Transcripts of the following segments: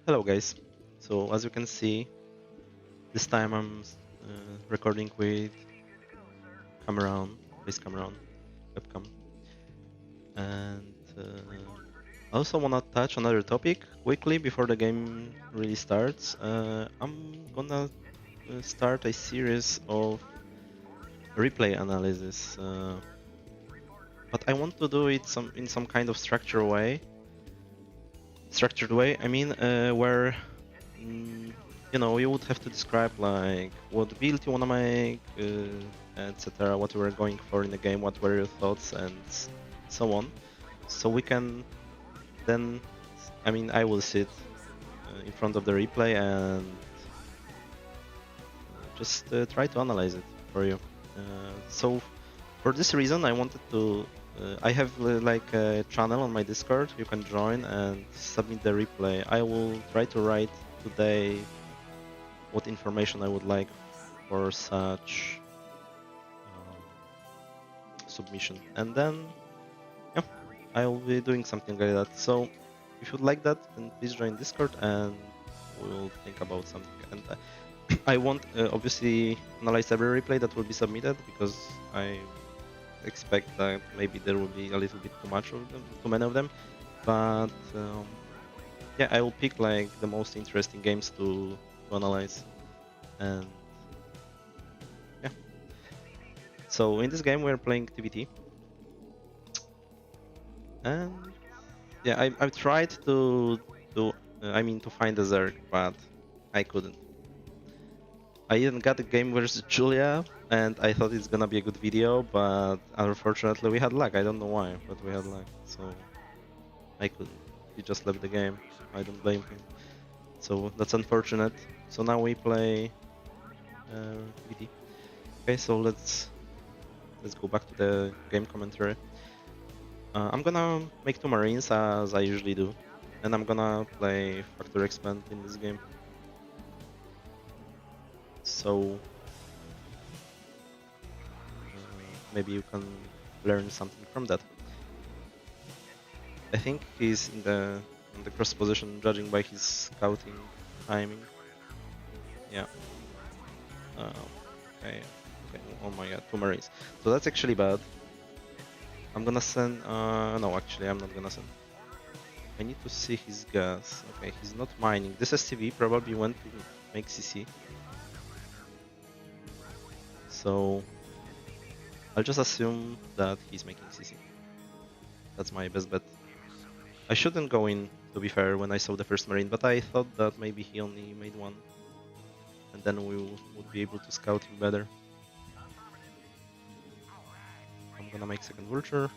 Hello guys. So as you can see, this time I'm recording with camera on, face camera on, webcam, and I also wanna touch another topic quickly before the game really starts. I'm gonna start a series of replay analysis, but I want to do it in some kind of structured way. I mean, where you would have to describe like what build you wanna make, etc. What you were going for in the game, what were your thoughts, and so on. So we can then, I mean, I will sit in front of the replay and just try to analyze it for you. So for this reason, I wanted to. I have like a channel on my Discord. You can join and submit the replay. I will try to write today what information I would like for such submission, and then yeah, I will be doing something like that. So if you'd like that, then please join Discord and we'll think about something. And I won't obviously analyze every replay that will be submitted because I expect that maybe there will be a little bit too much of them, too many of them. But yeah, I will pick like the most interesting games to analyze. And yeah, so in this game we're playing TVT, and yeah, I've tried to find a Zerg, but I couldn't. I even got a game versus Julia, and I thought it's gonna be a good video, but unfortunately we had luck. I don't know why, but we had luck, so I couldn't. He just left the game. I don't blame him. So that's unfortunate. So now we play TVT. Okay, so let's go back to the game commentary. I'm gonna make 2 Marines as I usually do, and I'm gonna play Factor Expand in this game. So maybe you can learn something from that. I think he's in the cross position, judging by his scouting timing. Yeah. Okay. Okay. Oh my god, 2 Marines. So that's actually bad. I'm gonna send. No, actually, I'm not gonna send. I need to see his gas. Okay, he's not mining. This STV probably went to make CC. So I'll just assume that he's making CC. That's my best bet. I shouldn't go in, to be fair, when I saw the first Marine, but I thought that maybe he only made one. And then we would be able to scout him better. I'm gonna make second Vulture.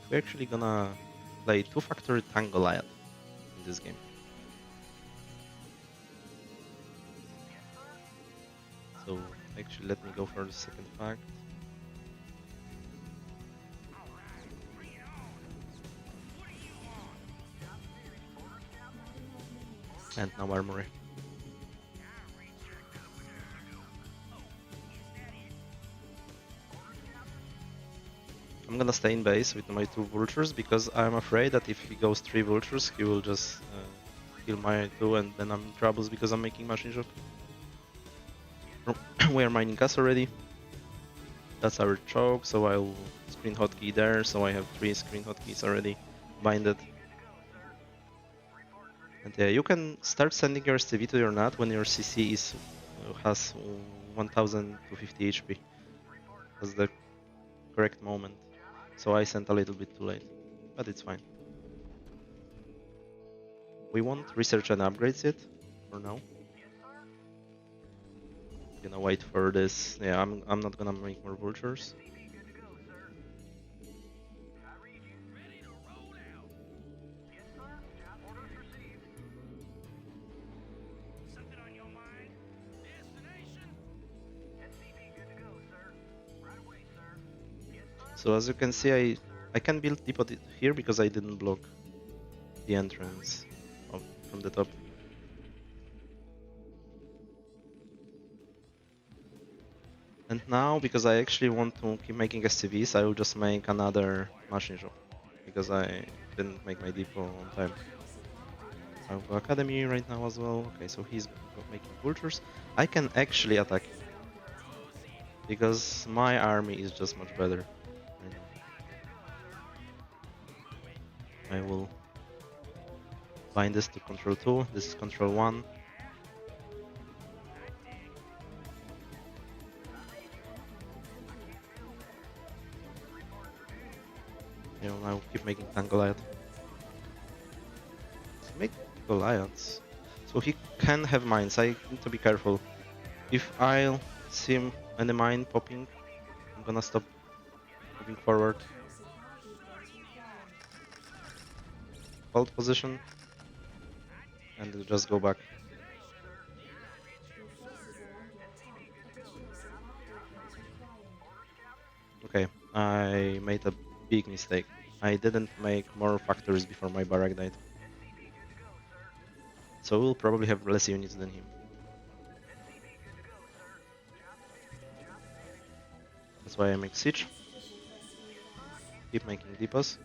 We're actually gonna play 2-factor Tangoliad in this game. So actually let me go for the second fact. And now Armory. I'm gonna stay in base with my 2 Vultures because I'm afraid that if he goes 3 Vultures, he will just kill my 2 and then I'm in troubles because I'm making Machine Shop. We are mining gas already. That's our choke, so I'll screen hotkey there, so I have 3 screen hotkeys already binded. And yeah, you can start sending your STV to your NAT when your CC has 1050 HP. That's the correct moment. So I sent a little bit too late, but it's fine. We won't research and upgrades yet, for now. Gonna wait for this. Yeah, I'm not gonna make more vultures. So as you can see, I can build depot here because I didn't block the entrance from the top. And now, because I actually want to keep making SCVs, I will just make another machine shop. because I didn't make my depot on time. I have Academy right now as well. Okay, so he's making vultures. I can actually attack because my army is just much better right now. I will bind this to control 2. This is control 1. I will now keep making tank Goliath. Make Goliaths. So he can have mines. I need to be careful. If I'll see any mine popping, I'm gonna stop moving forward. Hold position and just go back. Okay, I made a big mistake. I didn't make more factories before my barrack died. So we'll probably have less units than him. That's why I make siege. Keep making depots.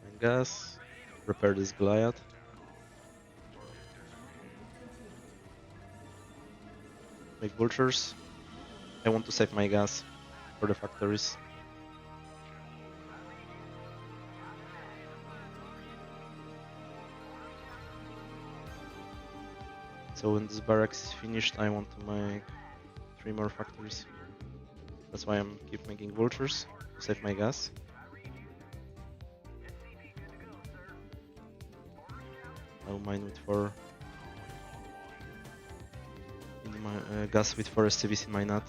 And gas. Repair this Goliath. Make vultures. I want to save my gas for the factories. So when this barracks is finished, I want to make 3 more factories. That's why I'm keep making vultures to save my gas. I'll mine with 4 in my gas with 4 SCVs in my nut.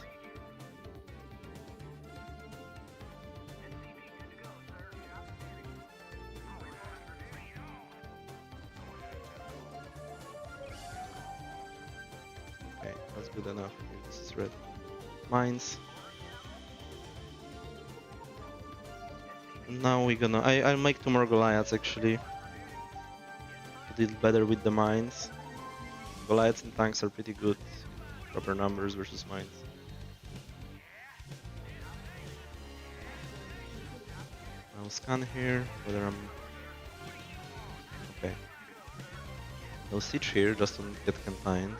Okay, that's good enough. This is red. Mines. Now we're gonna. I'll make 2 more Goliaths actually. To deal better with the mines. Goliaths and tanks are pretty good. Proper numbers versus mines. I'll scan here whether I'm. Okay. No siege here just to get contained.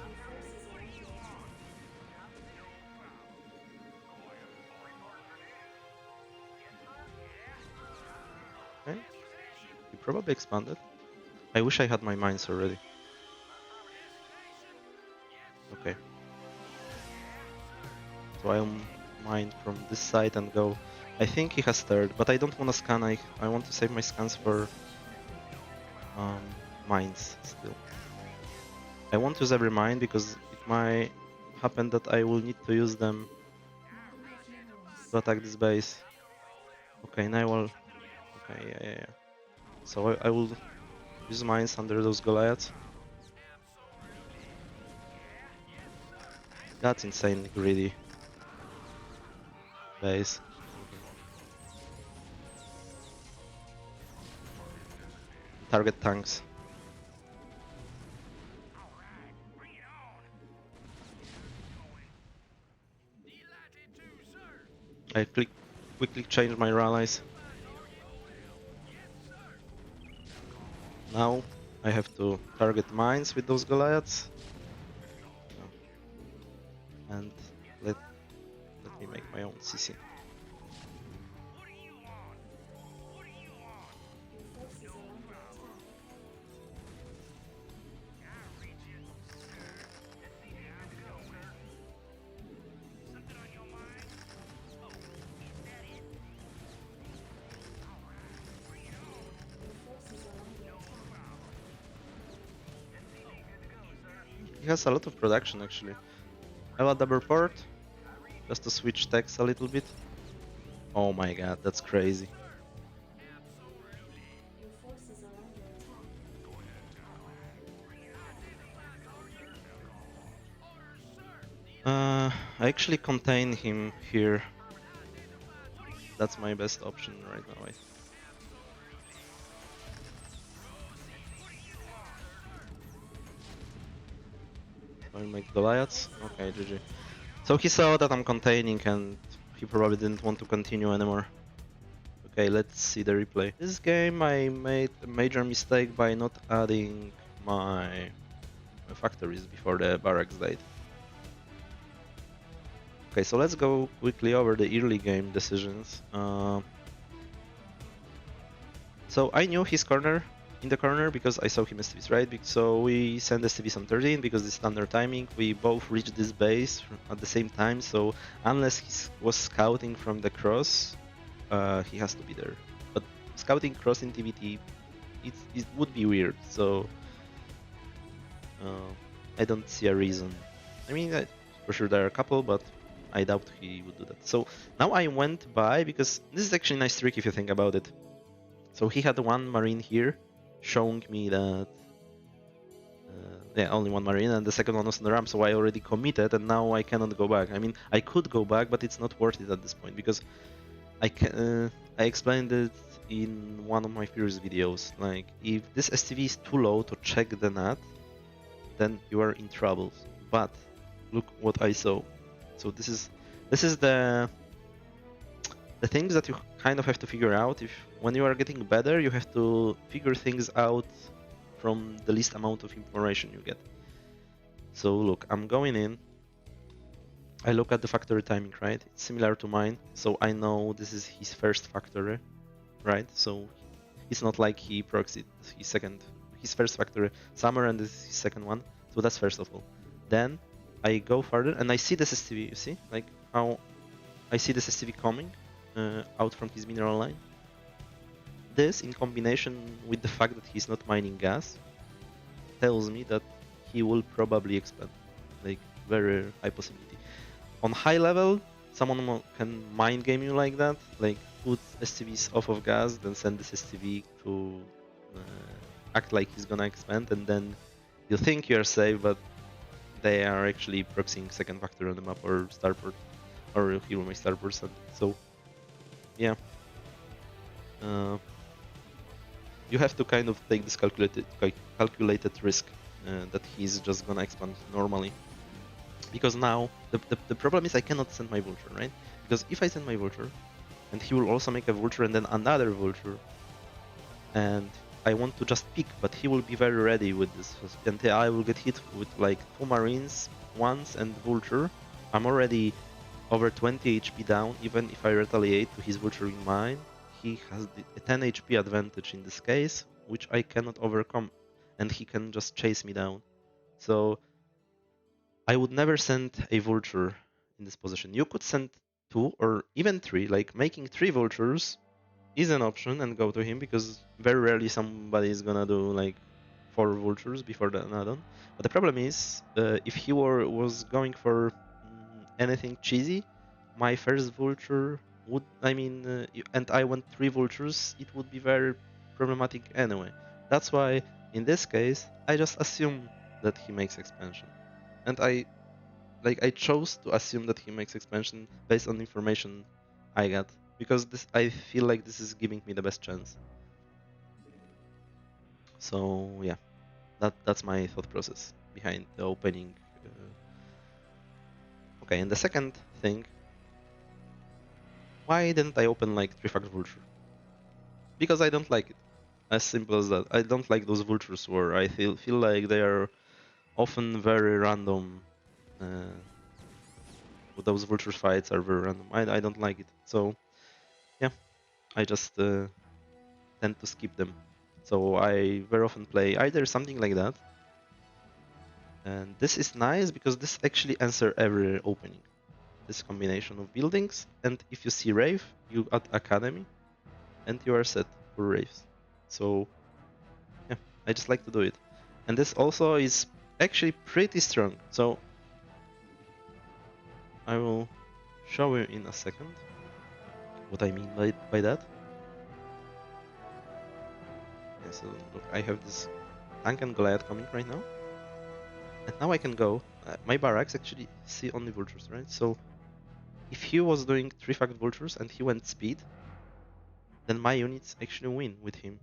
Okay. He probably expanded. I wish I had my mines already. Okay. So I'll mine from this side and go. I think he has third, but I don't want to scan. I want to save my scans for mines still. I won't use every mine because it might happen that I will need to use them to attack this base. Okay, now I will. Okay, yeah. So I will use mines under those Goliaths. That's insanely greedy base. Target tanks. I quickly change my allies. Now I have to target mines with those Goliaths. And let me make my own CC. He has a lot of production actually. I have a double port, just to switch techs a little bit. Oh my god, that's crazy. I actually contain him here. That's my best option right now. I make Goliaths. Okay, GG. So he saw that I'm containing and he probably didn't want to continue anymore. Okay, let's see the replay. This game I made a major mistake by not adding my factories before the barracks died. Okay, so let's go quickly over the early game decisions. So I knew his corner in the corner because I saw him STVs, right? So we send STVs on 13 because it's standard timing. We both reached this base at the same time, so unless he was scouting from the cross, he has to be there. But scouting cross in TVT, it would be weird, so I don't see a reason. I mean, for sure there are a couple, but I doubt he would do that. So now I went by, because this is actually a nice trick if you think about it. So he had one marine here, showing me that yeah, only one marine, and the second one was on the ramp, so I already committed, and now I cannot go back. I mean, I could go back, but it's not worth it at this point, because I explained it in one of my previous videos. Like, if this STV is too low to check the NAT, then you are in trouble. But look what I saw. So this is the things that you kind of have to figure out. If when you are getting better, you have to figure things out from the least amount of information you get. So look, I'm going in. I look at the factory timing, right? It's similar to mine, so I know this is his first factory, right? So it's not like he proxied his first factory summer, and this is his second one. So that's first of all. Then I go further and I see this STV. You see, like how I see this STV coming out from his mineral line. This, in combination with the fact that he's not mining gas, tells me that he will probably expand. Like, very high possibility. On high level, someone can mind game you like that, like put STVs off of gas, then send this STV to act like he's gonna expand, and then you think you're safe, but they are actually proxying second factor on the map, or starport, or hero my starport. So yeah, you have to kind of take this calculated risk that he's just gonna expand normally. Because now the problem is I cannot send my vulture, right? Because if I send my vulture, and he will also make a vulture and then another vulture, and I want to just pick, but he will be very ready with this, and I will get hit with like 2 marines once and vulture. I'm already over 20 HP down. Even if I retaliate to his vulturing mine, he has a 10 HP advantage in this case, which I cannot overcome, and he can just chase me down. So I would never send a vulture in this position. You could send 2 or even 3, like making 3 vultures is an option, and go to him, because very rarely somebody is gonna do like 4 vultures before the add-on. But the problem is, if he was going for anything cheesy, my first vulture would, and I went 3 vultures, it would be very problematic anyway. That's why in this case I just assume that he makes expansion. And I chose to assume that he makes expansion based on information I got, because I feel like this is giving me the best chance. So yeah, that's my thought process behind the opening. Okay, and the second thing, why didn't I open like 3-fact vulture? Because I don't like it. As simple as that. I don't like those vultures where I feel like they are often very random. Those vulture fights are very random. I don't like it. So yeah, I just tend to skip them. So I very often play either something like that, and this is nice because this actually answers every opening. This combination of buildings, and if you see Rave, you add Academy, and you are set for Raves. So yeah, I just like to do it. And this also is actually pretty strong. So I will show you in a second what I mean by that. Yeah, so look, I have this tank and Goliath coming right now. And now I can go. My barracks actually see only vultures, right? So if he was doing 3-fact vultures and he went speed, then my units actually win with him.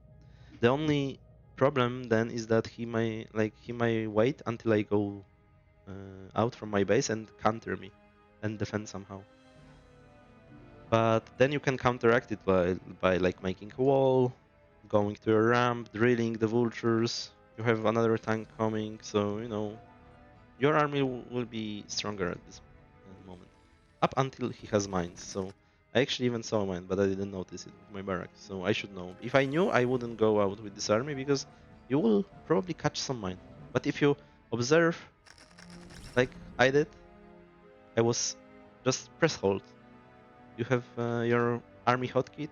The only problem then is that he might wait until I go out from my base and counter me and defend somehow. But then you can counteract it by like making a wall, going to a ramp, drilling the vultures. You have another tank coming, so you know your army will be stronger at this moment. Up until he has mines. So I actually even saw mine, but I didn't notice it with my barracks. So I should know. If I knew, I wouldn't go out with this army because you will probably catch some mine. But if you observe, like I did, I was just press hold. You have your army hotkey.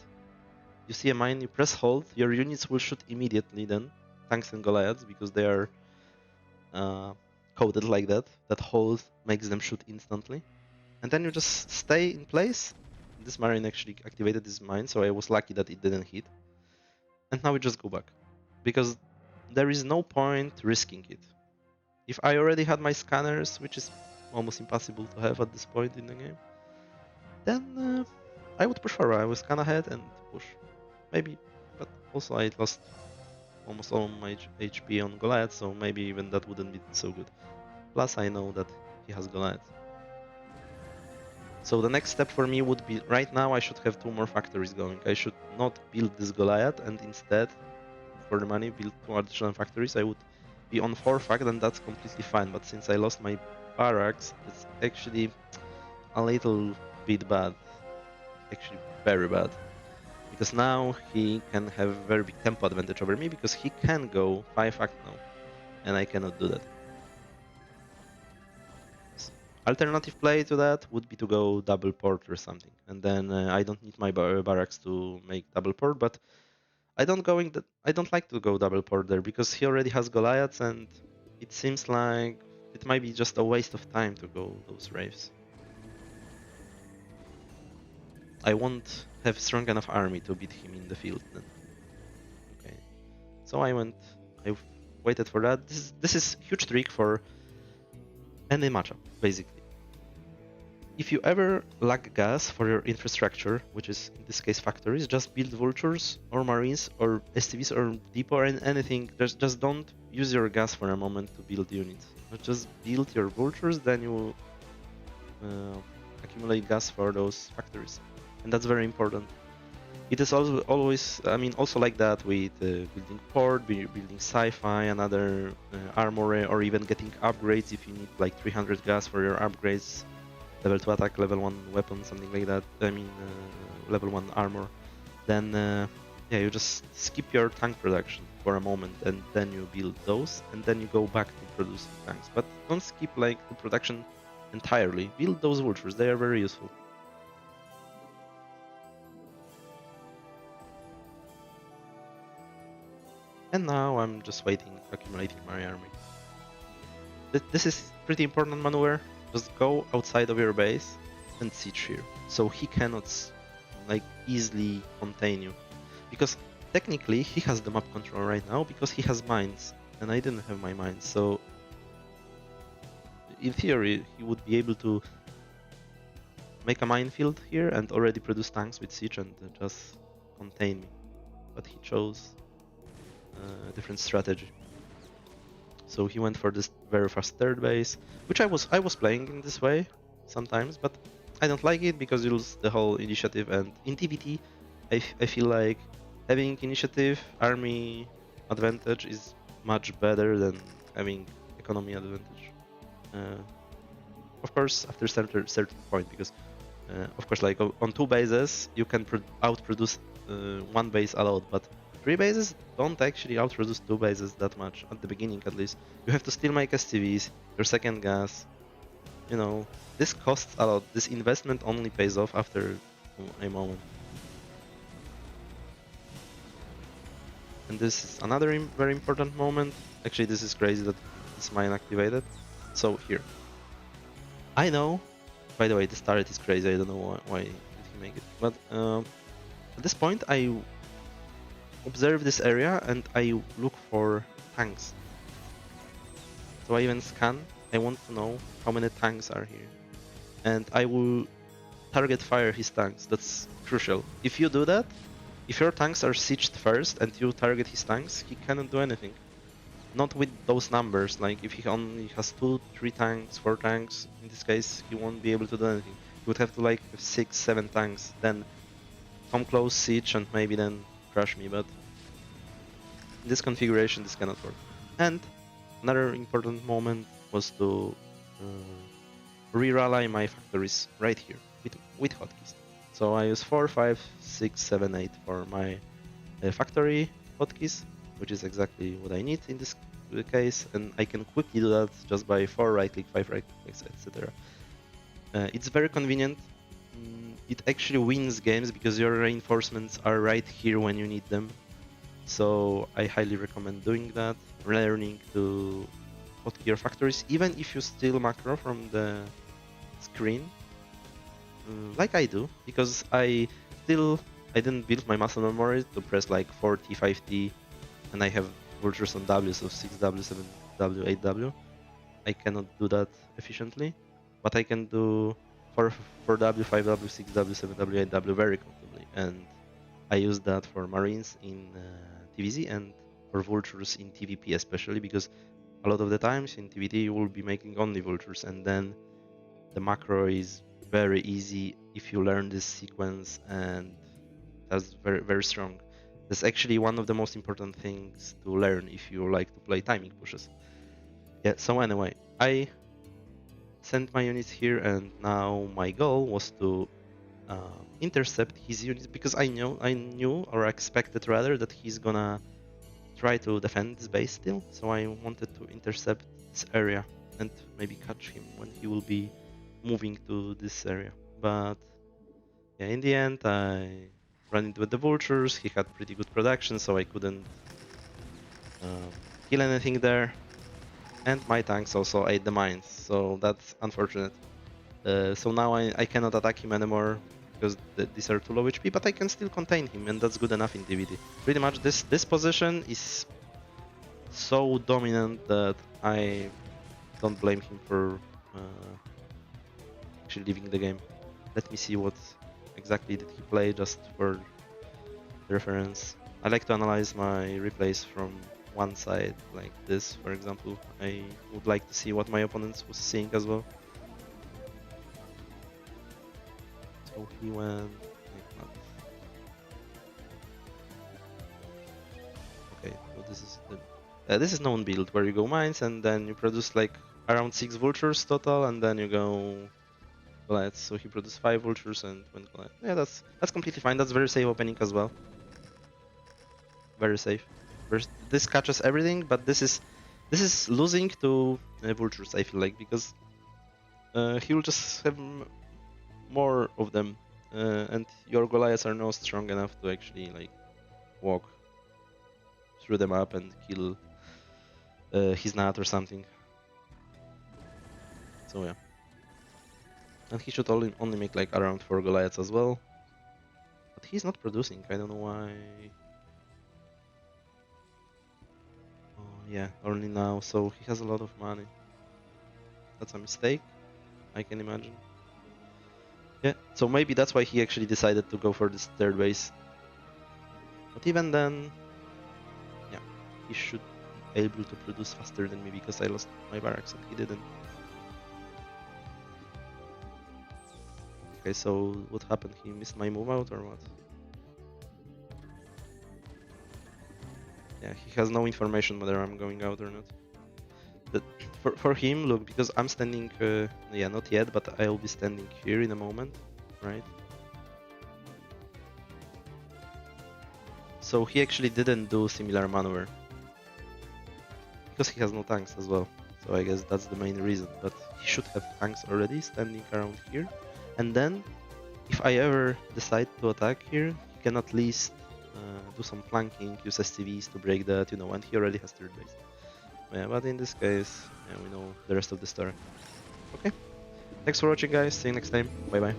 You see a mine, you press hold. Your units will shoot immediately then, tanks and Goliaths, because they are coded like that. That hold makes them shoot instantly. And then you just stay in place. This Marine actually activated this mine, so I was lucky that it didn't hit. And now we just go back. Because there is no point risking it. If I already had my scanners, which is almost impossible to have at this point in the game, then I would push forward. I would scan ahead and push. Maybe, but also I lost almost all my HP on Goliath, so maybe even that wouldn't be so good. Plus I know that he has Goliath. So the next step for me would be, right now I should have 2 more factories going. I should not build this Goliath and instead, for the money, build 2 additional factories. I would be on 4 fact and that's completely fine. But since I lost my barracks, it's actually a little bit bad. Actually very bad. Because now he can have a very big tempo advantage over me because he can go 5 fact now. And I cannot do that. Alternative play to that would be to go double port or something, and then I don't need my barracks to make double port. But I don't like to go double port there because he already has Goliaths, and it seems like it might be just a waste of time to go those raves. I won't have strong enough army to beat him in the field then. Okay, so I waited for that. This is huge trick for any matchup, basically. If you ever lack gas for your infrastructure, which is in this case factories, just build vultures or marines or STVs or depot or anything. Just don't use your gas for a moment to build units. Just build your vultures, then you will accumulate gas for those factories, and that's very important. It is also always, I mean, also like that with building port, building sci-fi, another armory, or even getting upgrades if you need like 300 gas for your upgrades, level 2 attack, level 1 weapon, something like that. I mean, level 1 armor. Then, yeah, you just skip your tank production for a moment, and then you build those, and then you go back to producing tanks. But don't skip like the production entirely. Build those vultures; they are very useful. And now I'm just waiting, accumulating my army. This is pretty important maneuver. Just go outside of your base and siege here, so he cannot like easily contain you. Because technically he has the map control right now because he has mines, and I didn't have my mines. So in theory he would be able to make a minefield here and already produce tanks with siege and just contain me. But he chose a different strategy. So he went for this very fast third base, which I was playing in this way sometimes, but I don't like it because you lose the whole initiative. And in TVT, I feel like having initiative army advantage is much better than having economy advantage. Of course, after certain point, because of course, like on 2 bases you can outproduce 1 base a lot, but 3 bases don't actually outproduce 2 bases that much, at the beginning at least. You have to still make STVs, your second gas. You know, this costs a lot. This investment only pays off after a moment. And this is another very important moment. Actually, this is crazy that this mine activated. So here. I know, by the way, this turret is crazy. I don't know why did he make it. But at this point, I observe this area and I look for tanks. So I even scan. I want to know how many tanks are here. And I will target fire his tanks. That's crucial. If you do that, if your tanks are sieged first and you target his tanks, he cannot do anything. not with those numbers. Like if he only has 2, 3 tanks, 4 tanks, in this case he won't be able to do anything. He would have to like have 6, 7 tanks, then come close, siege, and maybe then crush me. But in this configuration, this cannot work. And another important moment was to re-rally my factories right here with hotkeys. So I use 4, 5, 6, 7, 8 for my factory hotkeys, which is exactly what I need in this case, and I can quickly do that just by 4 right click, 5 right clicks, etc. It's very convenient. It actually wins games because your reinforcements are right here when you need them. So I highly recommend doing that, learning to hotkey your factories, even if you steal macro from the screen, like I do, because I didn't build my muscle memory to press like 4T, 5T, and I have vultures on W, so 6W, 7W, 8W. I cannot do that efficiently, but I can do 4W, 5W, 6W, 7W, 8W very comfortably, and I use that for Marines in TVZ and for Vultures in TVP especially, because a lot of the times in TVT you will be making only Vultures, and then the macro is very easy if you learn this sequence, and that's very, very strong. That's actually one of the most important things to learn if you like to play timing pushes. Yeah, so anyway, I sent my units here, and now my goal was to intercept his units, because I knew or expected rather that he's gonna try to defend this base still. So I wanted to intercept this area and maybe catch him when he will be moving to this area. But yeah, in the end I ran into the vultures. He had pretty good production, so I couldn't kill anything there. And my tanks also ate the mines, so that's unfortunate. So now I cannot attack him anymore because these are too low HP, but I can still contain him, and that's good enough in TVD. Pretty much this position is so dominant that I don't blame him for actually leaving the game. Let me see what exactly did he play, just for reference. I like to analyze my replays from one side, like this, for example. I would like to see what my opponent was seeing as well. So he went like that. Okay, so this is known build where you go mines and then you produce like around 6 vultures total, and then you go Goliaths. So he produced 5 vultures and went Goliath. Yeah, that's completely fine. That's very safe opening as well. Very safe. This catches everything, but this is losing to vultures, I feel like, because he will just have more of them, and your Goliaths are not strong enough to actually like walk through the map and kill his nut or something. So yeah, and he should only make like around 4 Goliaths as well, but he's not producing. I don't know why. Oh yeah, only now. So he has a lot of money. That's a mistake, I can imagine. Yeah, so maybe that's why he actually decided to go for this third base. But even then, yeah, he should be able to produce faster than me because I lost my barracks and he didn't. Okay, so what happened? He missed my move out or what? Yeah, he has no information whether I'm going out or not. But for him, look, because I'm standing, yeah, not yet, but I'll be standing here in a moment, right? So he actually didn't do similar maneuver because he has no tanks as well. So I guess that's the main reason, but he should have tanks already standing around here. And then, if I ever decide to attack here, he can at least do some flanking, use SCVs to break that, and he already has third base. Yeah, but in this case, yeah, we know the rest of the story. Okay, thanks for watching guys, see you next time, bye bye.